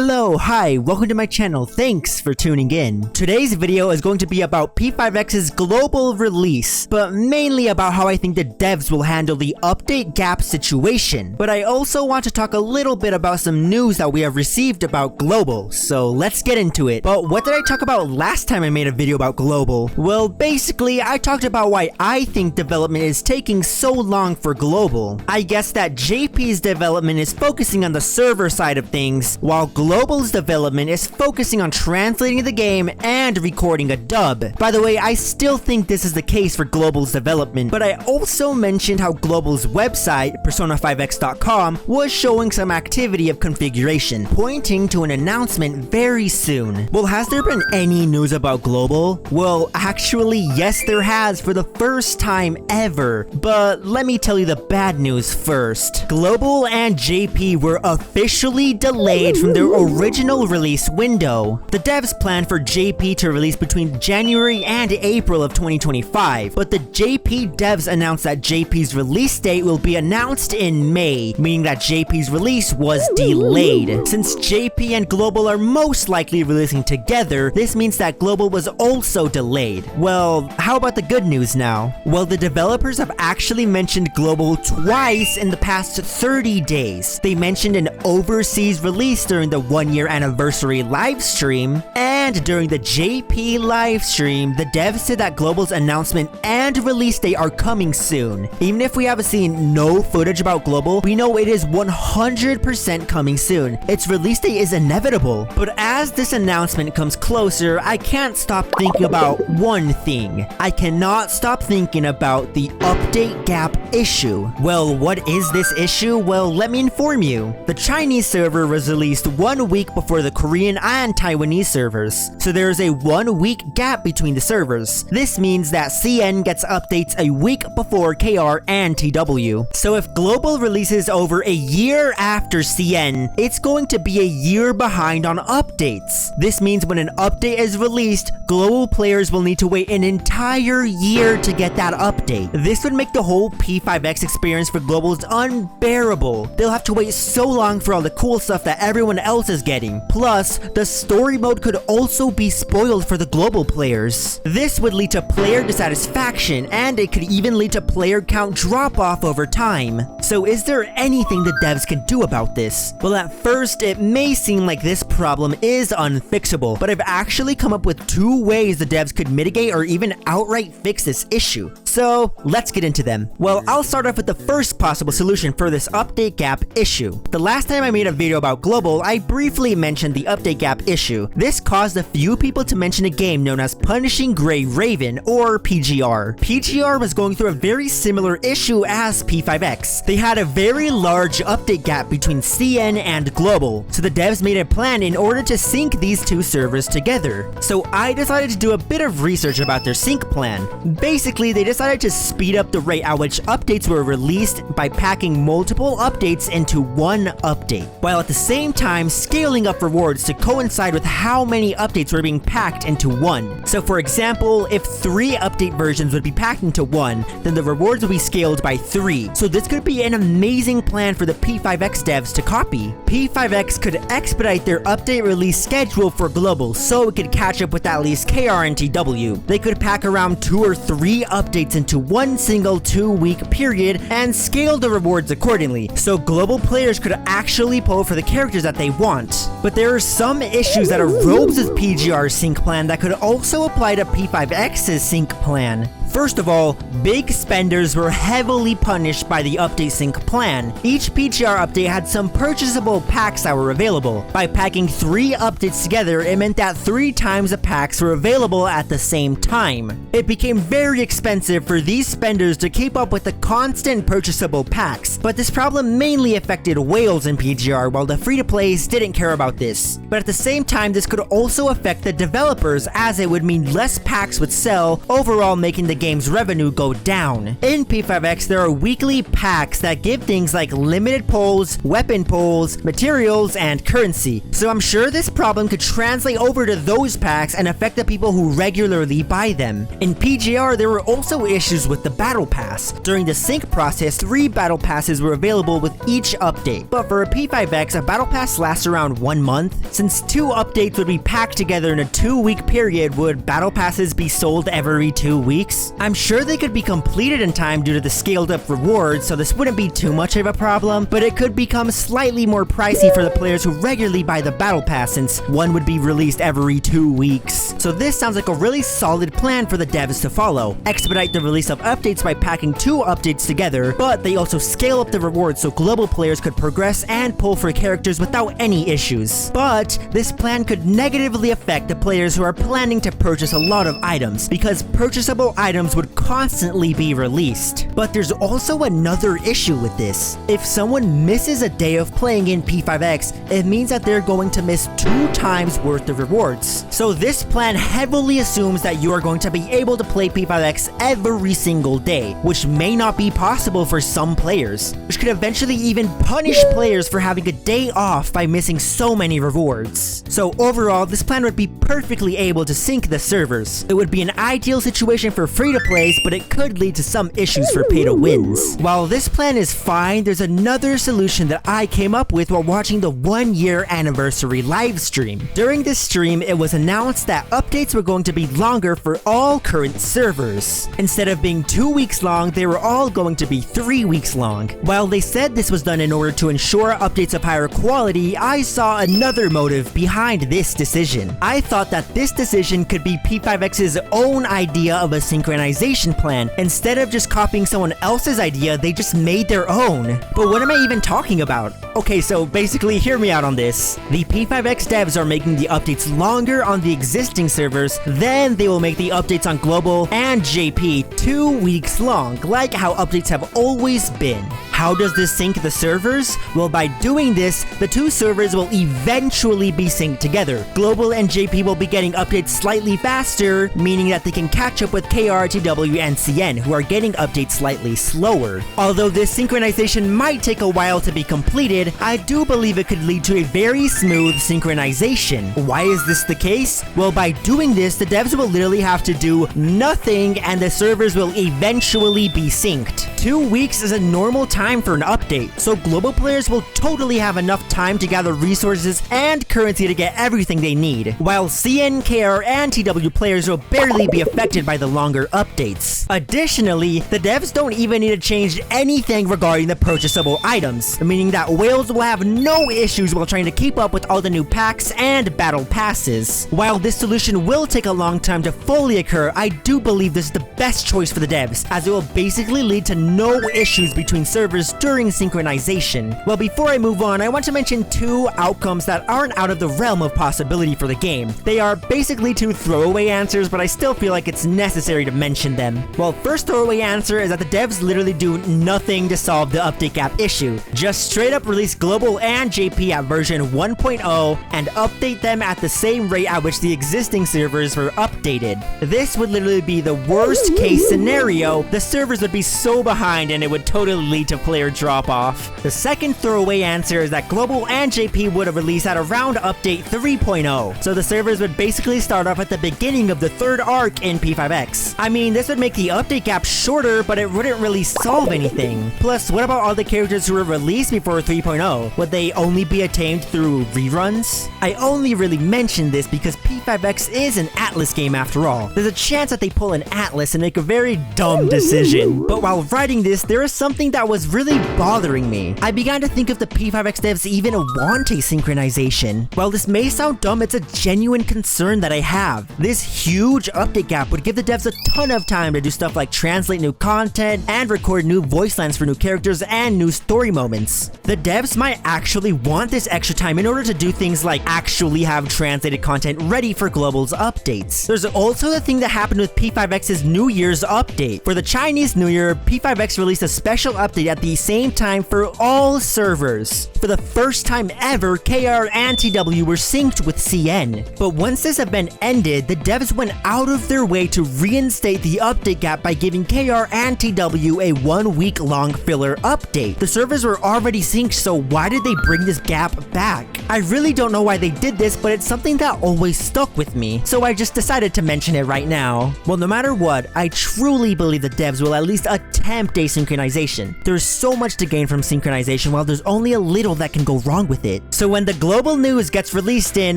Hello, hi, welcome to my channel, thanks for tuning in. Today's video is going to be about P5X's global release, but mainly about how I think the devs will handle the update gap situation. But I also want to talk a little bit about some news that we have received about global, so let's get into it. But what did I talk about last time I made a video about global? Well, basically, I talked about why I think development is taking so long for global. I guess that JP's development is focusing on the server side of things, while Global's development is focusing on translating the game and recording a dub. By the way, I still think this is the case for Global's development, but I also mentioned how Global's website, persona5x.com, was showing some activity of configuration, pointing to an announcement very soon. Well, has there been any news about Global? Well, actually, yes there has for the first time ever, but let me tell you the bad news first. Global and JP were officially delayed from their original release window. The devs planned for JP to release between January and April of 2025, but the JP devs announced that JP's release date will be announced in May, meaning that JP's release was delayed. Since JP and Global are most likely releasing together, this means that Global was also delayed. Well, how about the good news now? Well, the developers have actually mentioned Global twice in the past 30 days. They mentioned an overseas release during the 1-year anniversary livestream, and during the JP livestream, the devs said that Global's announcement and release date are coming soon. Even if we haven't seen no footage about Global, we know it is 100% coming soon. Its release date is inevitable. But as this announcement comes closer, I can't stop thinking about one thing. I cannot stop thinking about the update gap issue. Well, what is this issue? Well, let me inform you. The Chinese server was released 1 week before the Korean and Taiwanese servers, so there is a 1 week gap between the servers. This means that CN gets updates a week before KR and TW. So if Global releases over a year after CN, it's going to be a year behind on updates. This means when an update is released, Global players will need to wait an entire year to get that update. This would make the whole P5X experience for Globals unbearable. They'll have to wait so long for all the cool stuff that everyone else is getting. Plus, the story mode could also be spoiled for the Global players. This would lead to player dissatisfaction, and it could even lead to player count drop off over time. So is there anything the devs can do about this? Well, at first, it may seem like this problem is unfixable, but I've actually come up with 2 ways the devs could mitigate or even outright fix this issue. So let's get into them. Well, I'll start off with the first possible solution for this update gap issue. The last time I made a video about Global, I briefly mentioned the update gap issue. This caused a few people to mention a game known as Punishing Gray Raven, or PGR. PGR was going through a very similar issue as P5X. They had a very large update gap between CN and Global, so the devs made a plan in order to sync these 2 servers together. So I decided to do a bit of research about their sync plan. Basically, they decided to speed up the rate at which updates were released by packing multiple updates into one update, while at the same time scaling up rewards to coincide with how many updates were being packed into one. So for example, if 3 update versions would be packed into one, then the rewards would be scaled by 3. So this could be an amazing plan for the P5X devs to copy. P5X could expedite their update release schedule for Global so it could catch up with at least KR and TW. They could pack around 2 or 3 updates into one single 2-week period and scale the rewards accordingly, so Global players could actually pull for the characters that they want. But there are some issues that arose with PGR's sync plan that could also apply to P5X's sync plan. First of all, big spenders were heavily punished by the update sync plan. Each PGR update had some purchasable packs that were available. By packing 3 updates together, it meant that 3 times the packs were available at the same time. It became very expensive for these spenders to keep up with the constant purchasable packs, but this problem mainly affected whales in PGR, while the free-to-plays didn't care about this. But at the same time, this could also affect the developers, as it would mean less packs would sell, overall making the game's revenue go down. In P5X, there are weekly packs that give things like limited pulls, weapon pulls, materials, and currency. So I'm sure this problem could translate over to those packs and affect the people who regularly buy them. In PGR, there were also issues with the battle pass. During the sync process, 3 battle passes were available with each update. But for a P5X, a battle pass lasts around 1 month. Since 2 updates would be packed together in a 2-week period, would battle passes be sold every 2 weeks? I'm sure they could be completed in time due to the scaled up rewards, so this wouldn't be too much of a problem, but it could become slightly more pricey for the players who regularly buy the battle pass, since one would be released every 2 weeks. So this sounds like a really solid plan for the devs to follow. Expedite the release of updates by packing 2 updates together, but they also scale up the rewards so global players could progress and pull for characters without any issues. But this plan could negatively affect the players who are planning to purchase a lot of items, because purchasable items would constantly be released. But there's also another issue with this. If someone misses a day of playing in P5X, it means that they're going to miss 2 times worth of rewards. So this plan heavily assumes that you are going to be able to play P5X every single day, which may not be possible for some players, which could eventually even punish players for having a day off by missing so many rewards. So overall, this plan would be perfectly able to sync the servers. It would be an ideal situation for free-to-plays, but it could lead to some issues for pay-to-wins. While this plan is fine, there's another solution that I came up with while watching the 1-year anniversary livestream. During this stream, it was announced that updates were going to be longer for all current servers. Instead of being 2 weeks long, they were all going to be 3 weeks long. While they said this was done in order to ensure updates of higher quality, I saw another motive behind this decision. I thought that this decision could be P5X's own idea of a synchronization plan. Instead of just copying someone else's idea, they just made their own. But what am I even talking about? Okay, so basically hear me out on this. The P5X devs are making the updates longer on the existing servers, then they will make the updates on global and JP 2 weeks long, like how updates have always been. How does this sync the servers? Well, by doing this, the 2 servers will eventually be synced together. Global and JP will be getting updates slightly faster, meaning that they can catch up with KR, TW, and CN, who are getting updates slightly slower. Although this synchronization might take a while to be completed, I do believe it could lead to a very smooth synchronization. Why is this the case? Well, by doing this, the devs will literally have to do nothing and the servers will eventually be synced. 2 weeks is a normal time for an update, so global players will totally have enough time to gather resources and currency to get everything they need, while CN, KR, and TW players will barely be affected by the longer updates. Additionally, the devs don't even need to change anything regarding the purchasable items, meaning that whales will have no issues while trying to keep up with all the new packs and battle passes. While this solution will take a long time to fully occur, I do believe this is the best choice for the devs, as it will basically lead to no issues between servers during synchronization. Well, before I move on, I want to mention 2 outcomes that aren't out of the realm of possibility for the game. They are basically 2 throwaway answers, but I still feel like it's necessary to mention them. Well, first throwaway answer is that the devs literally do nothing to solve the update gap issue. Just straight up release global and JP at version 1.0 and update them at the same rate at which the existing servers were updated. This would literally be the worst case scenario. The servers would be so behind and it would totally lead to player drop off. The second throwaway answer is that global and JP would have released at around update 3.0, so the servers would basically start off at the beginning of the 3rd arc in P5X. I mean, this would make the update gap shorter, but it wouldn't really solve anything. Plus, what about all the characters who were released before 3.0? Would they only be attained through reruns? I only really mention this because P5X is an Atlas game after all. There's a chance that they pull an Atlas and make a very dumb decision. But while writing this, there is something that was really bothering me. I began to think if the P5X devs even want a synchronization. While this may sound dumb, it's a genuine concern that I have. This huge update gap would give the devs a ton of time to do stuff like translate new content and record new voice lines for new characters and new story moments. The devs might actually want this extra time in order to do things like actually have translated content ready for Global's updates. There's also the thing that happened with P5X's New Year's update. For the Chinese New Year, P5X released a special update at the same time for all servers. For the first time ever, KR and TW were synced with CN. But once this event ended, the devs went out of their way to reinstate update the update gap by giving KR and TW a 1 week long filler update. The servers were already synced, so why did they bring this gap back? I really don't know why they did this, but it's something that always stuck with me, so I just decided to mention it right now. Well, no matter what, I truly believe the devs will at least attempt asynchronization. There's so much to gain from synchronization while there's only a little that can go wrong with it. So when the global news gets released in,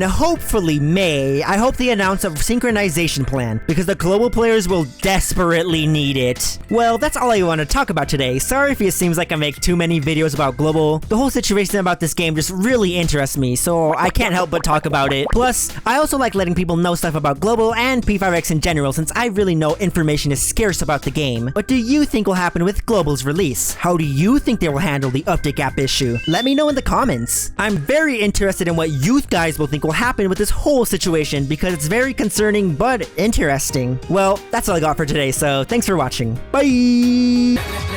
hopefully May, I hope they announce a synchronization plan, because the global players will desperately need it. Well, that's all I want to talk about today. Sorry if it seems like I make too many videos about global. The whole situation about this game just really interests me, so I can't help but talk about it. Plus, I also like letting people know stuff about global and P5X in general, since I really know information is scarce about the game. What do you think will happen with global's release? How do you think they will handle the update gap issue? Let me know in the comments. I'm very interested in what you guys will think will happen with this whole situation, because it's very concerning but interesting. Well, that's all I got for today, so thanks for watching. Bye!